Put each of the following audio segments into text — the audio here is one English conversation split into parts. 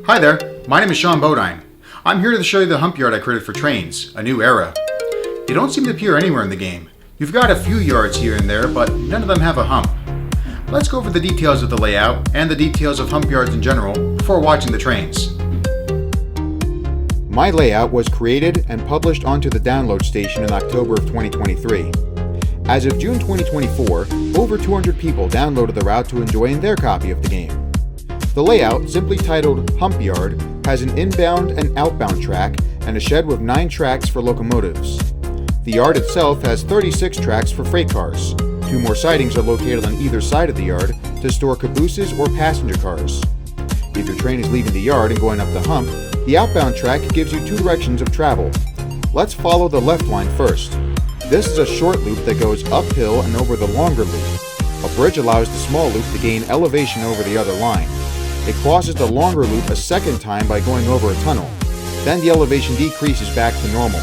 Hi there, my name is Sean Bodine. I'm here to show you the hump yard I created for trains, a new era. They don't seem to appear anywhere in the game. You've got a few yards here and there, but none of them have a hump. Let's go over the details of the layout and the details of hump yards in general before watching the trains. My layout was created and published onto the download station in October of 2023. As of June 2024, over 200 people downloaded the route to enjoy their copy of the game. The layout, simply titled Hump Yard, has an inbound and outbound track and a shed with 9 tracks for locomotives. The yard itself has 36 tracks for freight cars. 2 more sidings are located on either side of the yard to store cabooses or passenger cars. If your train is leaving the yard and going up the hump, the outbound track gives you 2 directions of travel. Let's follow the left line first. This is a short loop that goes uphill and over the longer loop. A bridge allows the small loop to gain elevation over the other line. It crosses the longer loop a second time by going over a tunnel. Then the elevation decreases back to normal.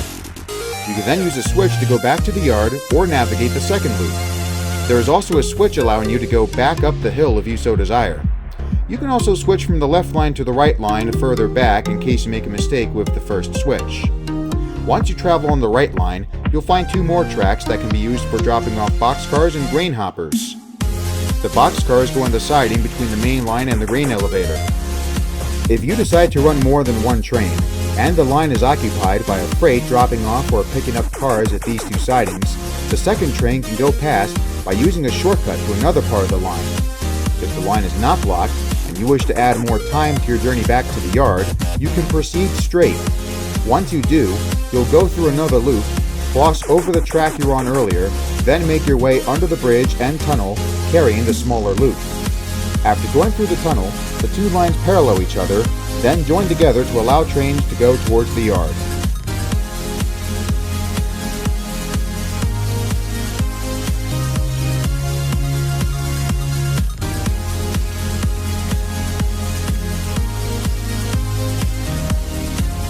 You can then use a switch to go back to the yard or navigate the second loop. There is also a switch allowing you to go back up the hill if you so desire. You can also switch from the left line to the right line further back in case you make a mistake with the first switch. Once you travel on the right line, you'll find 2 more tracks that can be used for dropping off boxcars and grain hoppers. The boxcars go on the siding between the main line and the grain elevator. If you decide to run more than one train, and the line is occupied by a freight dropping off or picking up cars at these 2 sidings, the second train can go past by using a shortcut to another part of the line. If the line is not blocked, and you wish to add more time to your journey back to the yard, you can proceed straight. Once you do, you'll go through another loop, cross over the track you were on earlier, then make your way under the bridge and tunnel, carrying the smaller loop. After going through the tunnel, the 2 lines parallel each other, then join together to allow trains to go towards the yard.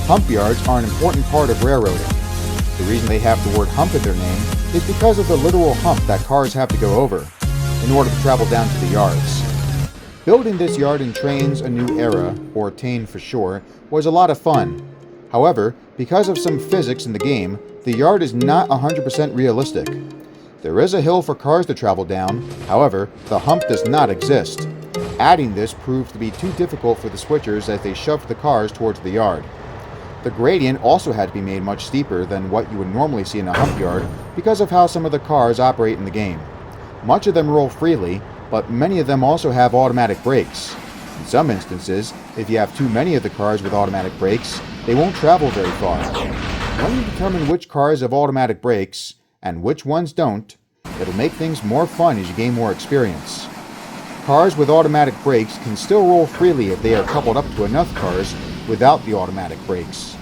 Hump yards are an important part of railroading. The reason they have the word hump in their name is because of the literal hump that cars have to go over in order to travel down to the yards. Building this yard in Trains a New Era, or TAIN for short, was a lot of fun. However, because of some physics in the game, the yard is not 100% realistic. There is a hill for cars to travel down, however, the hump does not exist. Adding this proved to be too difficult for the switchers as they shoved the cars towards the yard. The gradient also had to be made much steeper than what you would normally see in a hump yard because of how some of the cars operate in the game. Much of them roll freely, but many of them also have automatic brakes. In some instances, if you have too many of the cars with automatic brakes, they won't travel very far. When you determine which cars have automatic brakes and which ones don't, it'll make things more fun as you gain more experience. Cars with automatic brakes can still roll freely if they are coupled up to enough cars without the automatic brakes.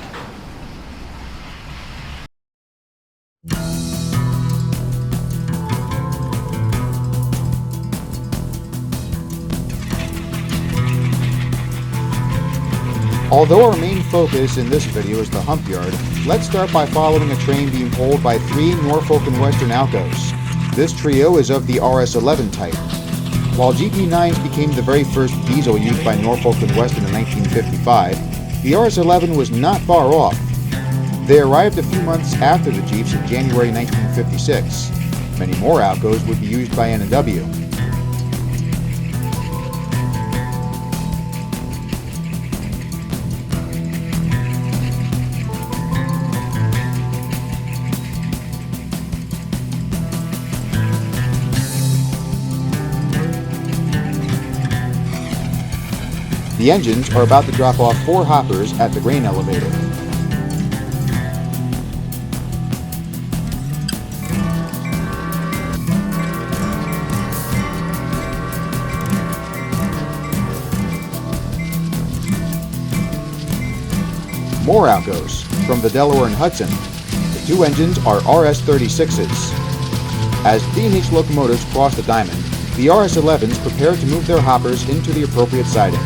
Although our main focus in this video is the hump yard, let's start by following a train being pulled by 3 Norfolk and Western Alcos. This trio is of the RS-11 type. While GP9s became the very first diesel used by Norfolk and Western in 1955, the RS-11 was not far off. They arrived a few months after the Jeeps in January 1956. Many more Alcos would be used by N&W. The engines are about to drop off 4 hoppers at the grain elevator. More Alcos from the Delaware and Hudson. The 2 engines are RS-36s. As D&H locomotives cross the diamond, the RS-11s prepare to move their hoppers into the appropriate siding.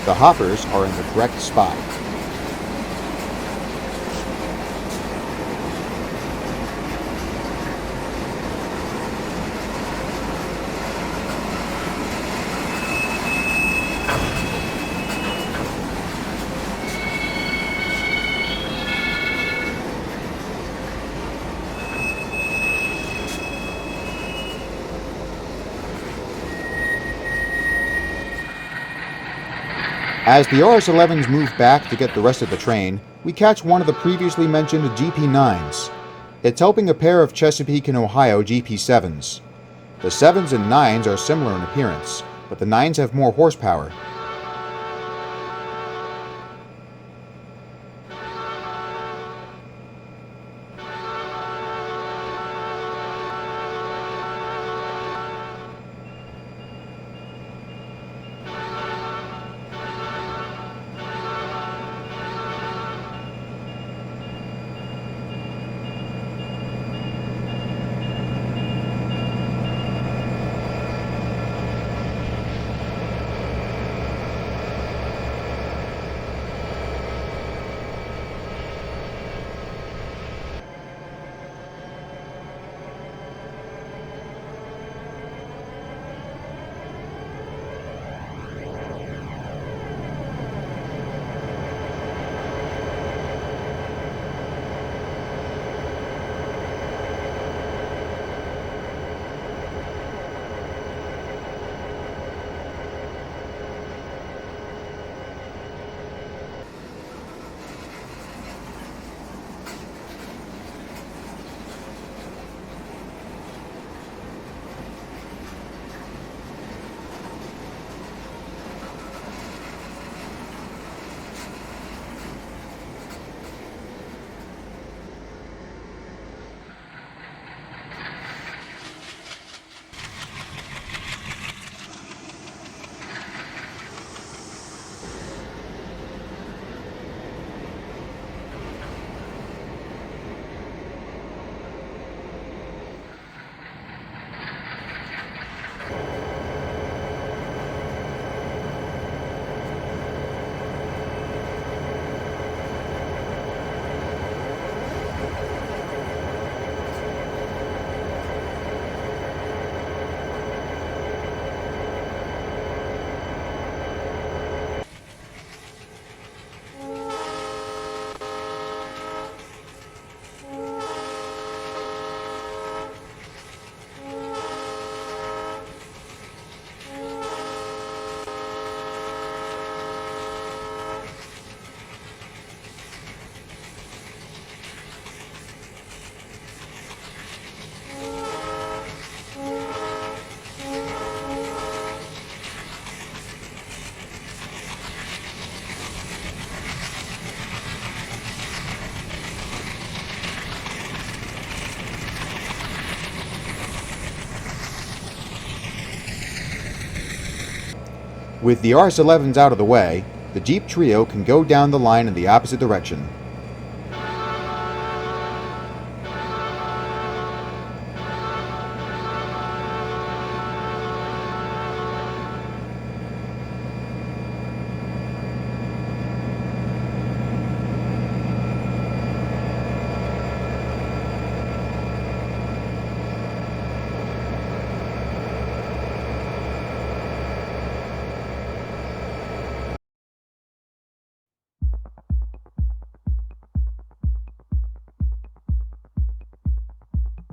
The hoppers are in the correct spot. As the RS-11s move back to get the rest of the train, we catch one of the previously mentioned GP9s. It's helping a pair of Chesapeake and Ohio GP7s. The 7s and 9s are similar in appearance, but the 9s have more horsepower. With the RS-11s out of the way, the Jeep trio can go down the line in the opposite direction.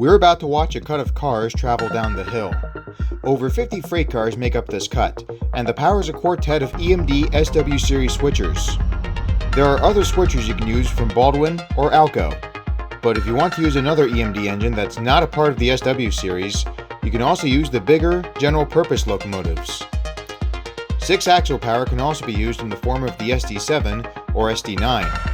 We're about to watch a cut of cars travel down the hill. Over 50 freight cars make up this cut, and the power is a quartet of EMD SW series switchers. There are other switchers you can use from Baldwin or Alco, but if you want to use another EMD engine that's not a part of the SW series, you can also use the bigger general purpose locomotives. 6-axle power can also be used in the form of the SD7 or SD9.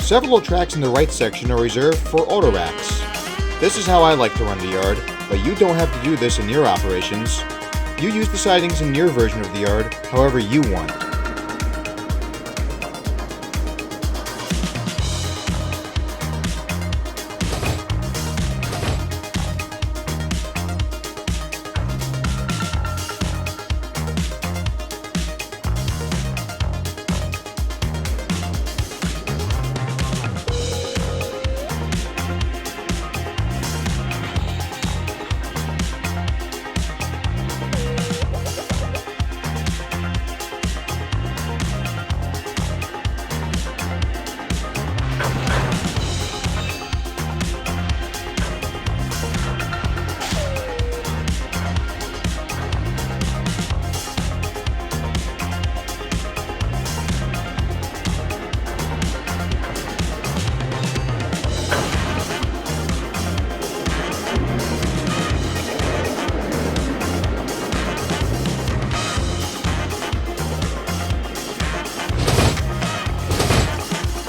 Several tracks in the right section are reserved for auto racks. This is how I like to run the yard, but you don't have to do this in your operations. You use the sidings in your version of the yard however you want.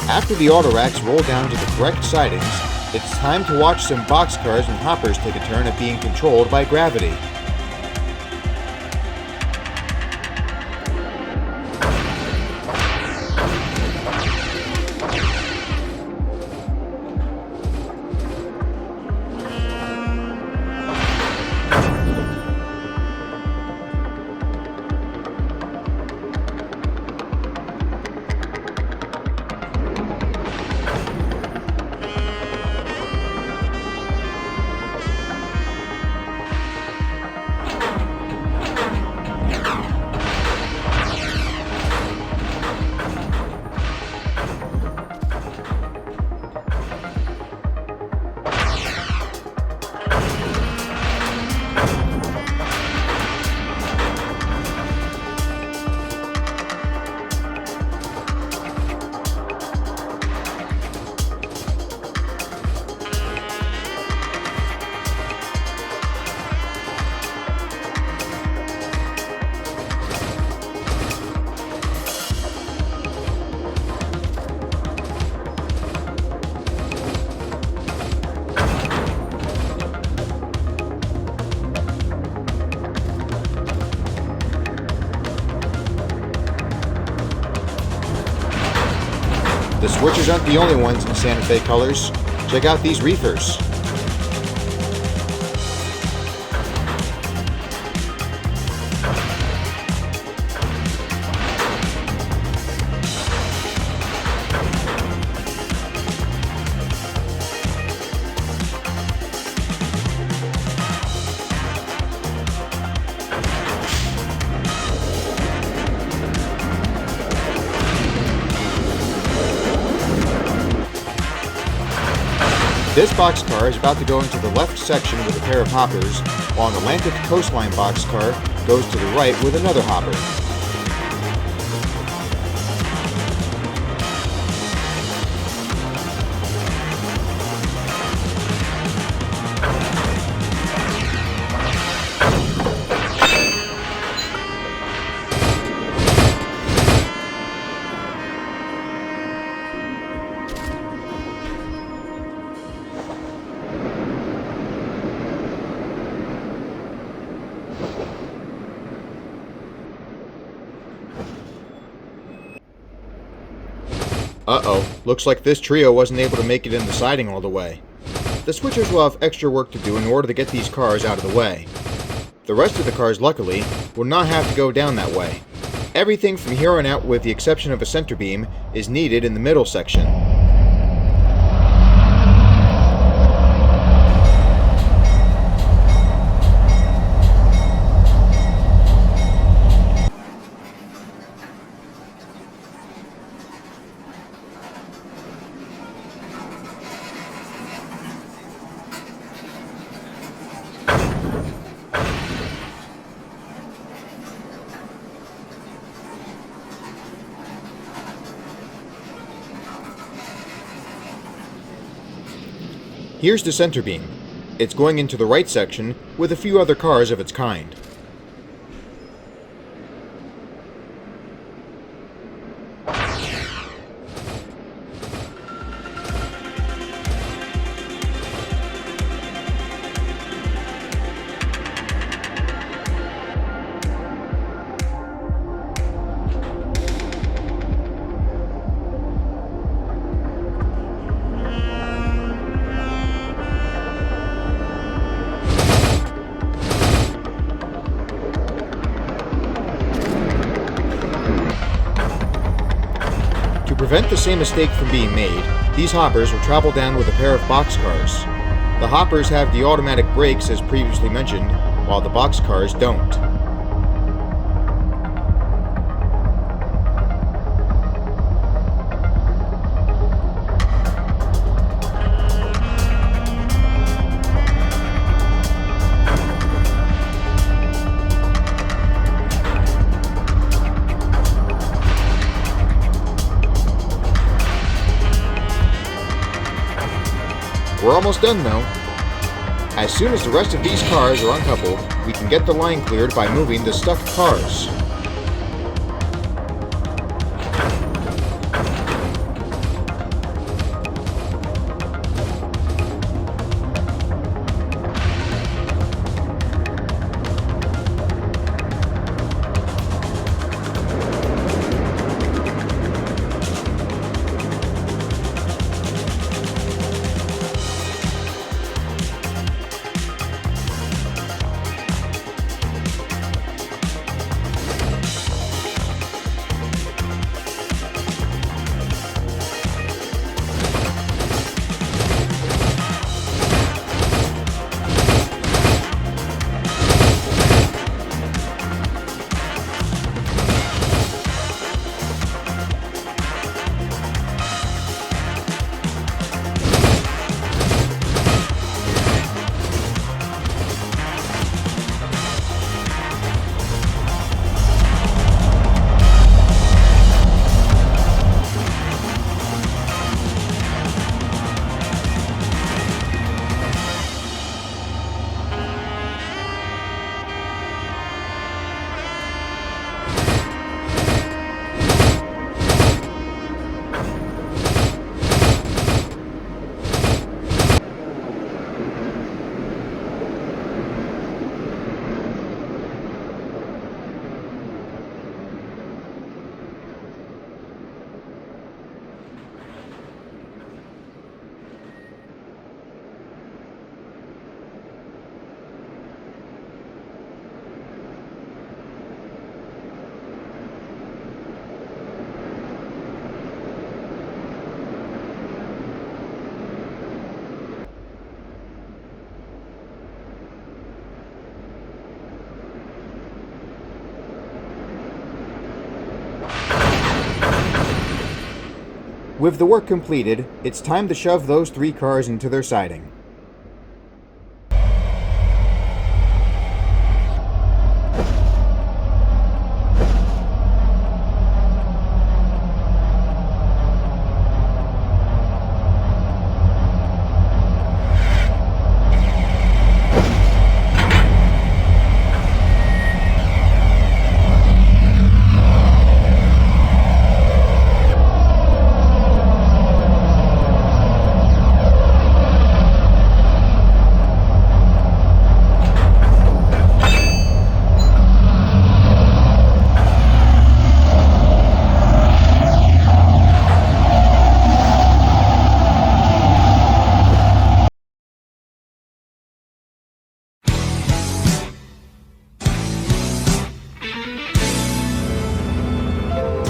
After the auto racks roll down to the correct sidings, it's time to watch some boxcars and hoppers take a turn at being controlled by gravity. The switchers aren't the only ones in Santa Fe colors. Check out these reefers. This boxcar is about to go into the left section with a pair of hoppers, while an Atlantic Coastline boxcar goes to the right with another hopper. Uh-oh, looks like this trio wasn't able to make it in the siding all the way. The switchers will have extra work to do in order to get these cars out of the way. The rest of the cars, luckily, will not have to go down that way. Everything from here on out, with the exception of a center beam, is needed in the middle section. Here's the center beam. It's going into the right section with a few other cars of its kind. prevent the same mistake from being made, these hoppers will travel down with a pair of boxcars. The hoppers have the automatic brakes as previously mentioned, while the boxcars don't. We're almost done though. As soon as the rest of these cars are uncoupled, we can get the line cleared by moving the stuck cars. With the work completed, it's time to shove those 3 cars into their siding.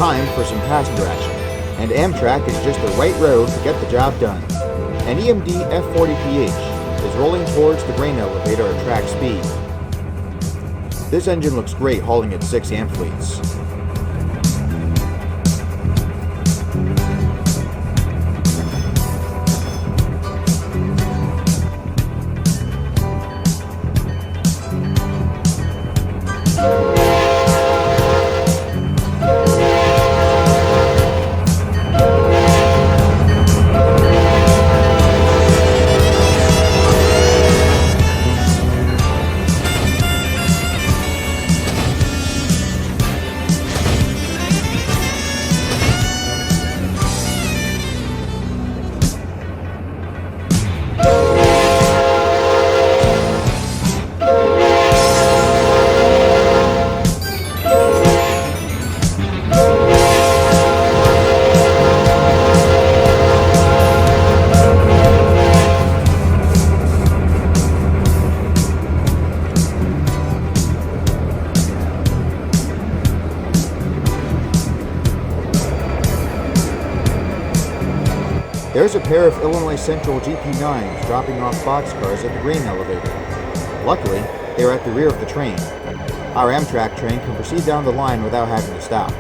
Time for some passenger action, and Amtrak is just the right road to get the job done. An EMD F40PH is rolling towards the grain elevator at track speed. This engine looks great hauling its 6 amp fleets. There's a pair of Illinois Central GP9s dropping off boxcars at the grain elevator. Luckily, they are at the rear of the train. Our Amtrak train can proceed down the line without having to stop.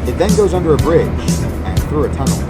It then goes under a bridge and through a tunnel.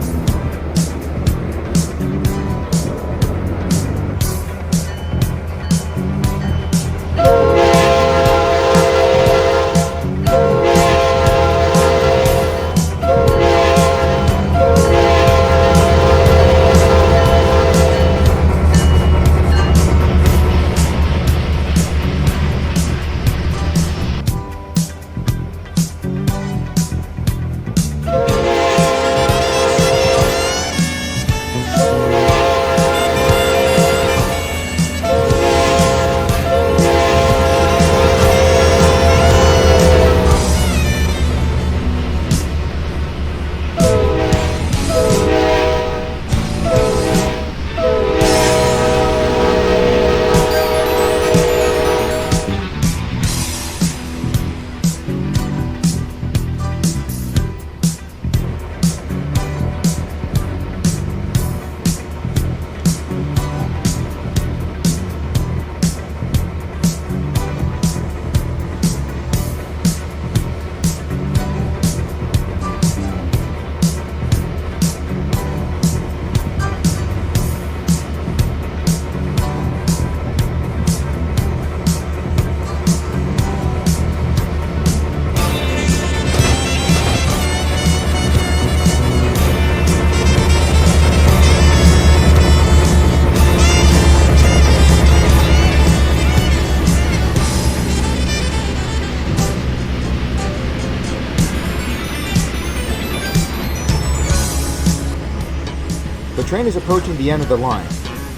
The train is approaching the end of the line,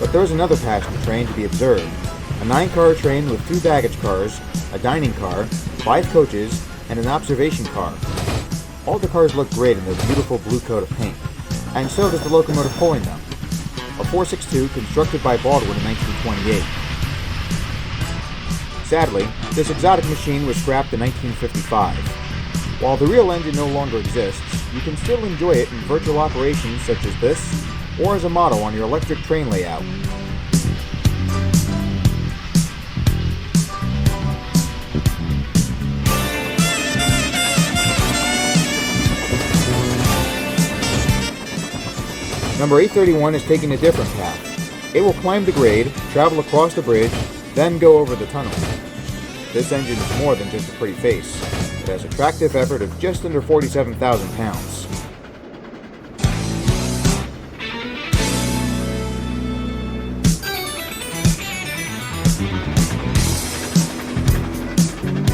but there is another passenger train to be observed. A 9-car train with 2 baggage cars, a dining car, 5 coaches, and an observation car. All the cars look great in their beautiful blue coat of paint, and so does the locomotive pulling them. A 462 constructed by Baldwin in 1928. Sadly, this exotic machine was scrapped in 1955. While the real engine no longer exists, you can still enjoy it in virtual operations such as this, or as a model on your electric train layout. Number 831 is taking a different path. It will climb the grade, travel across the bridge, then go over the tunnel. This engine is more than just a pretty face. It has a tractive effort of just under 47,000 pounds.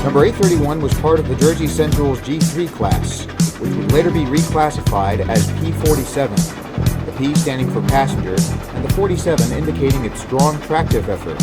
Number 831 was part of the Jersey Central's G3 class, which would later be reclassified as P47, the P standing for passenger, and the 47 indicating its strong tractive effort.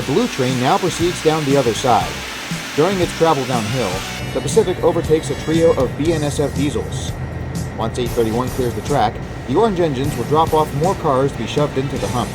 blue train now proceeds down the other side. During its travel downhill, the Pacific overtakes a trio of BNSF diesels. Once 831 clears the track, the orange engines will drop off more cars to be shoved into the hump.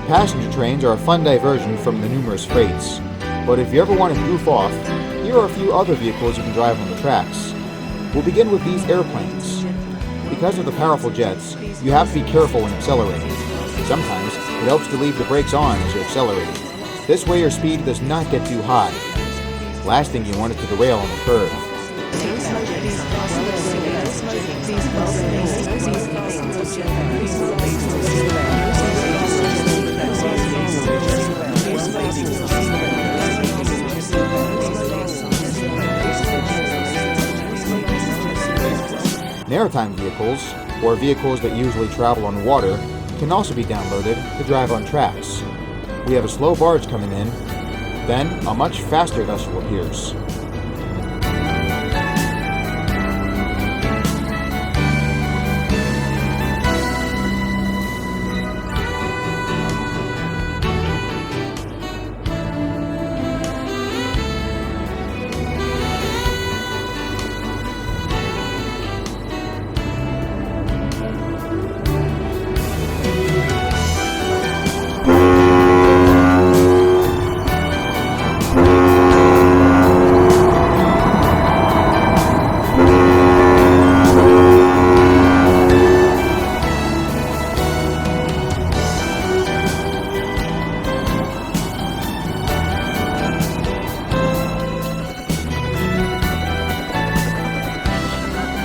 Passenger trains are a fun diversion from the numerous freights, but if you ever want to goof off, here are a few other vehicles you can drive on the tracks. We'll begin with these airplanes. Because of the powerful jets, you have to be careful when accelerating. Sometimes it helps to leave the brakes on as you're accelerating. This way your speed does not get too high. Last thing you want is to derail on the curve. Maritime vehicles, or vehicles that usually travel on water, can also be downloaded to drive on tracks. We have a slow barge coming in, then a much faster vessel appears.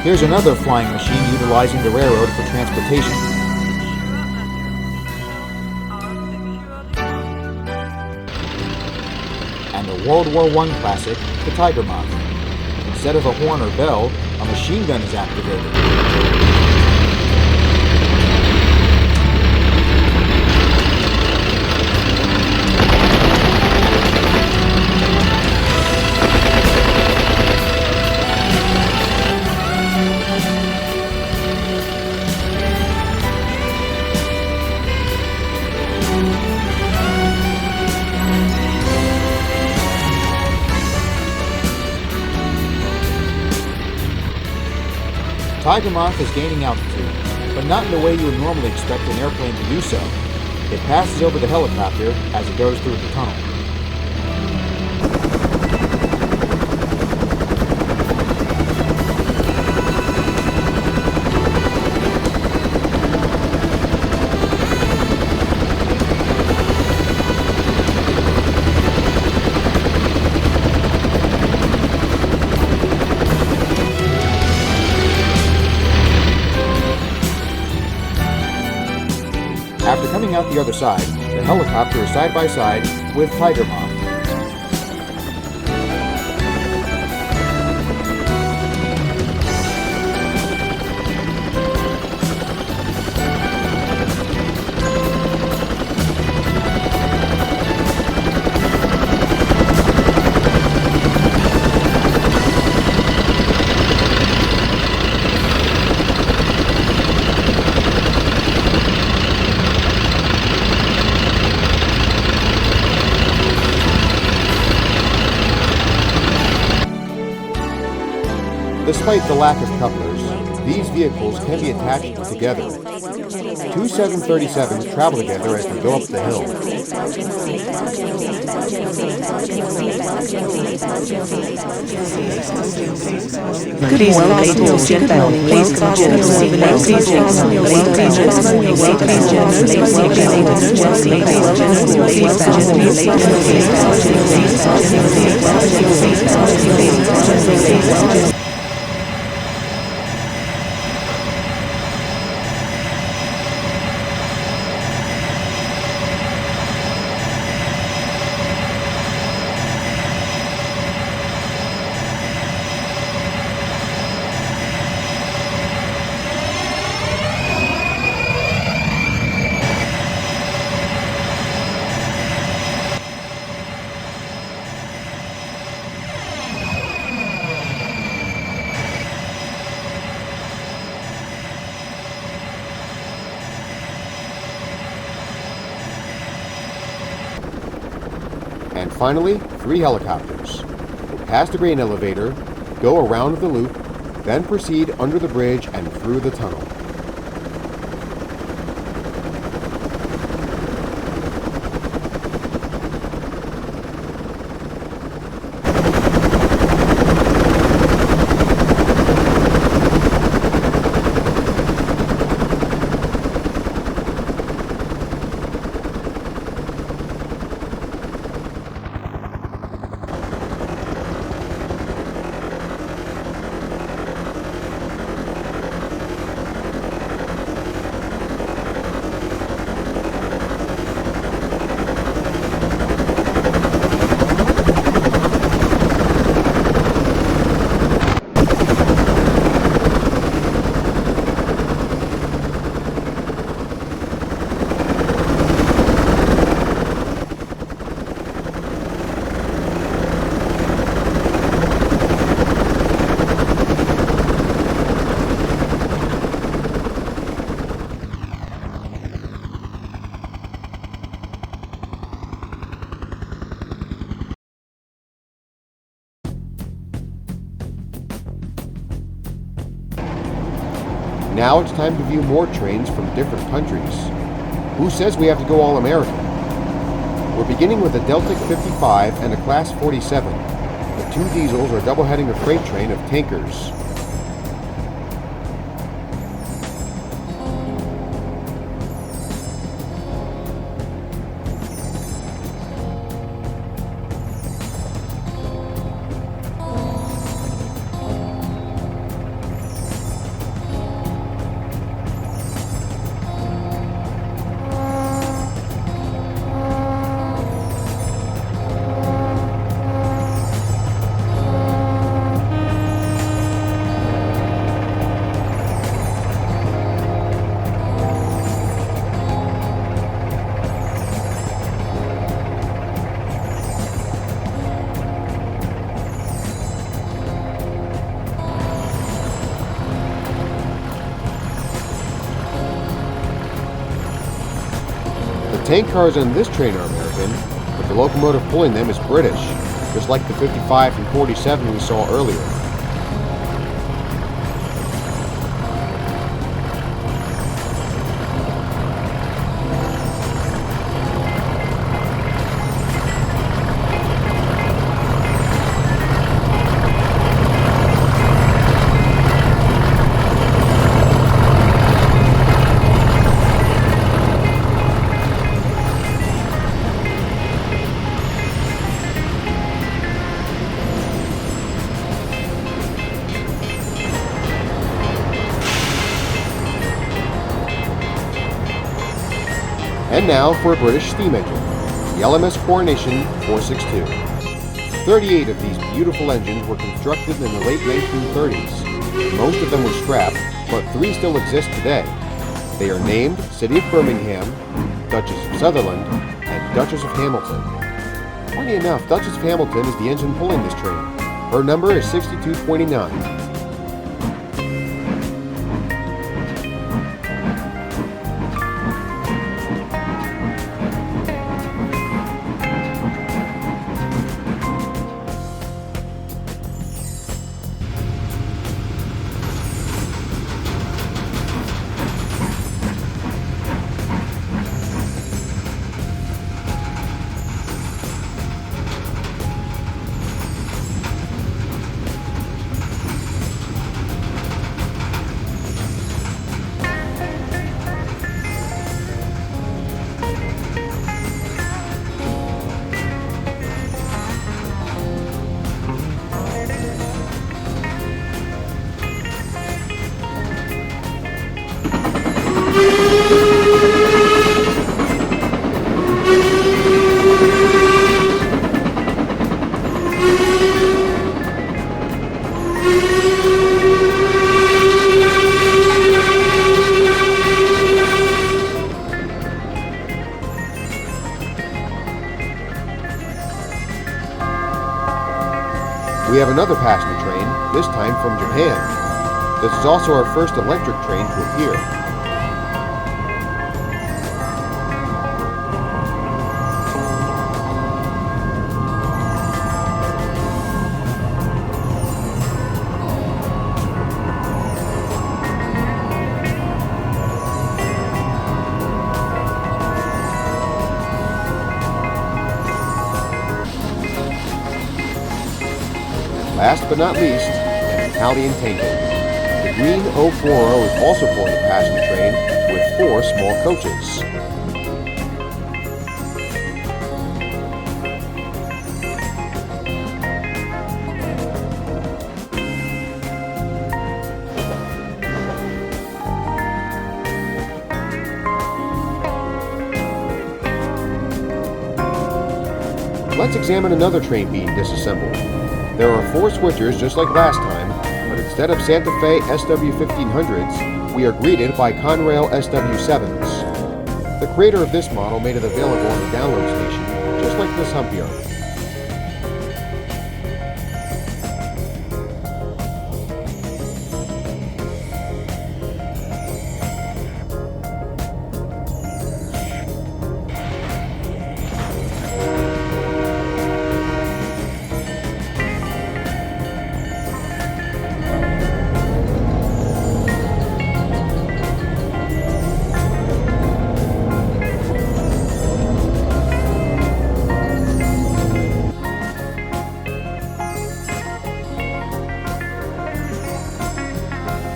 Here's another flying machine utilizing the railroad for transportation. And the World War I classic, the Tiger Moth. Instead of a horn or bell, a machine gun is activated. Tiger Moth is gaining altitude, but not in the way you would normally expect an airplane to do so. It passes over the helicopter as it goes through the tunnel. After coming out the other side, the helicopter is side by side with Tiger Moth. Despite the lack of couplers, these vehicles can be attached together. Two 737s travel together as they go up the hill. Good evening, ladies and gentlemen. Please fasten your seatbelts. Please fasten your seatbelts. And finally, 3 helicopters. Pass the grain elevator, go around the loop, then proceed under the bridge and through the tunnel. Now it's time to view more trains from different countries. Who says we have to go all American? We're beginning with a Deltic 55 and a Class 47. The 2 diesels are double-heading a freight train of tankers. The tank cars on this train are American, but the locomotive pulling them is British, just like the 55 and 47 we saw earlier. And now for a British steam engine, the LMS Coronation 462. 38 of these beautiful engines were constructed in the late 1930s. Most of them were scrapped, but 3 still exist today. They are named City of Birmingham, Duchess of Sutherland, and Duchess of Hamilton. Funny enough, Duchess of Hamilton is the engine pulling this train. Her number is 6229. another passenger train, this time from Japan. This is also our first electric train to appear. Last but not least, an Italian tanker. The green 040 is also pulling a passenger train with 4 small coaches. Let's examine another train being disassembled. There are 4 switchers just like last time, but instead of Santa Fe SW1500s, we are greeted by Conrail SW7s. The creator of this model made it available on the download station, just like this Hump Yard.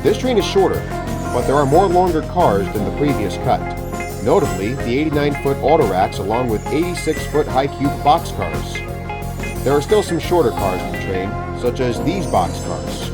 This train is shorter, but there are more longer cars than the previous cut. Notably, the 89-foot auto racks along with 86-foot high-cube boxcars. There are still some shorter cars in the train, such as these boxcars.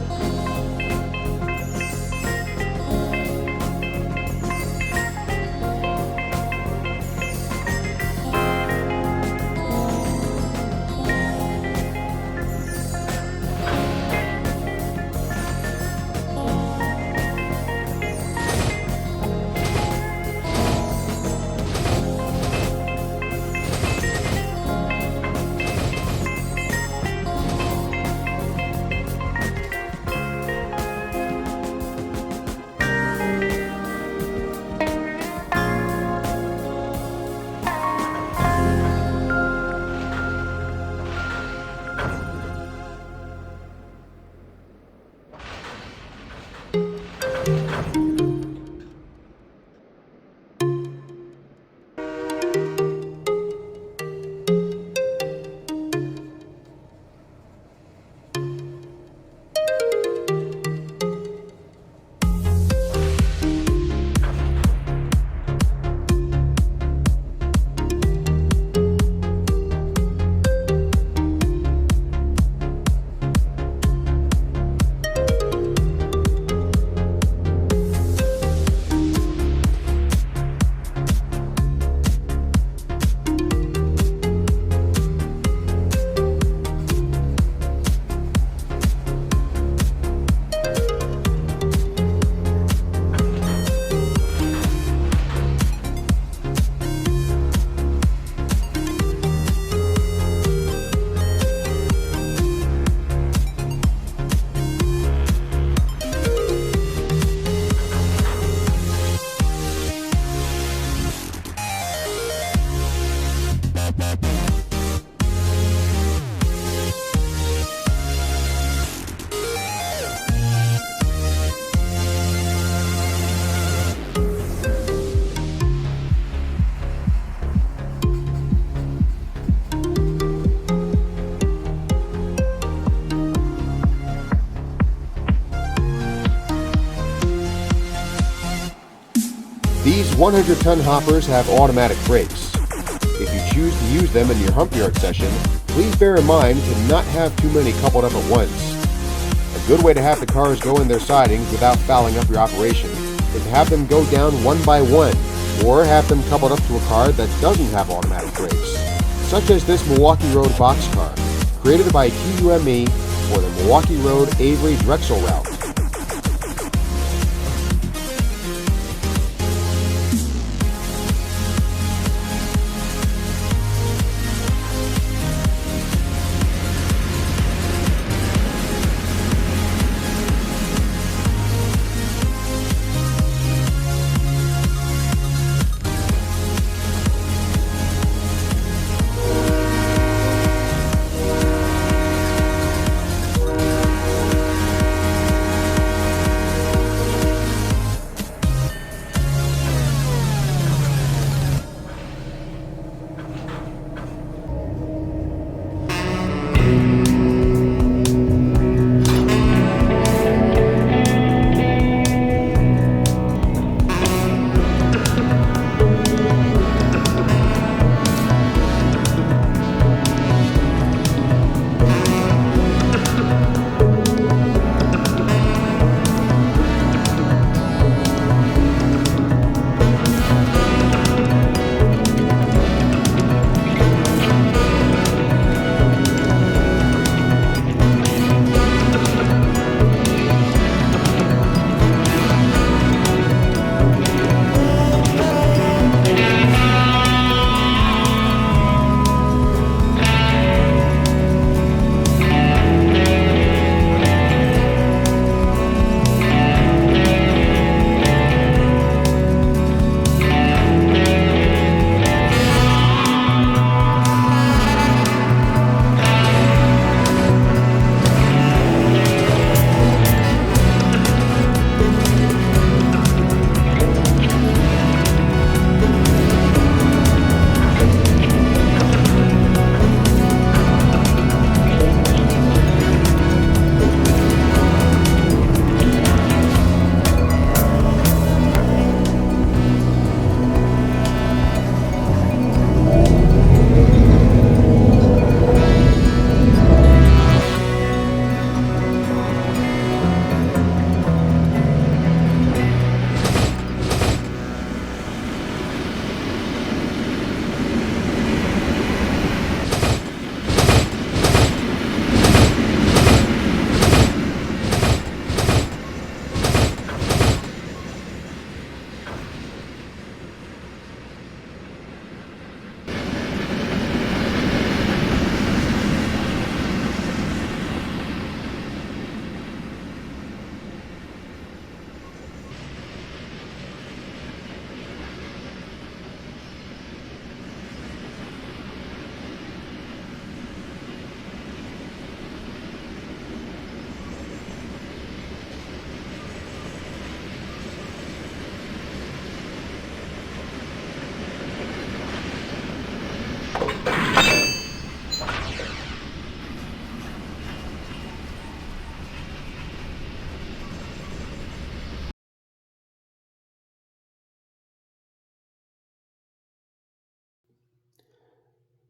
These 100-ton hoppers have automatic brakes. If you choose to use them in your hump yard session, please bear in mind to not have too many coupled up at once. A good way to have the cars go in their sidings without fouling up your operation is to have them go down one by one, or have them coupled up to a car that doesn't have automatic brakes, such as this Milwaukee Road boxcar, created by TUME for the Milwaukee Road Avery Drexel route.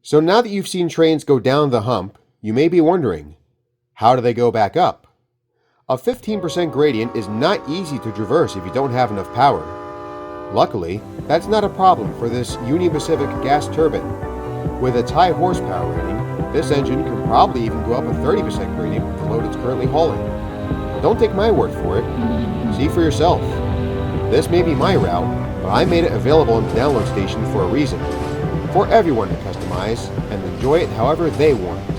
So now that you've seen trains go down the hump, you may be wondering, how do they go back up? A 15% gradient is not easy to traverse if you don't have enough power. Luckily, that's not a problem for this Union Pacific gas turbine. With its high horsepower rating, this engine can probably even go up a 30% gradient with the load it's currently hauling. Don't take my word for it. See for yourself. This may be my route, but I made it available on the download station for a reason. For everyone to customize and enjoy it however they want.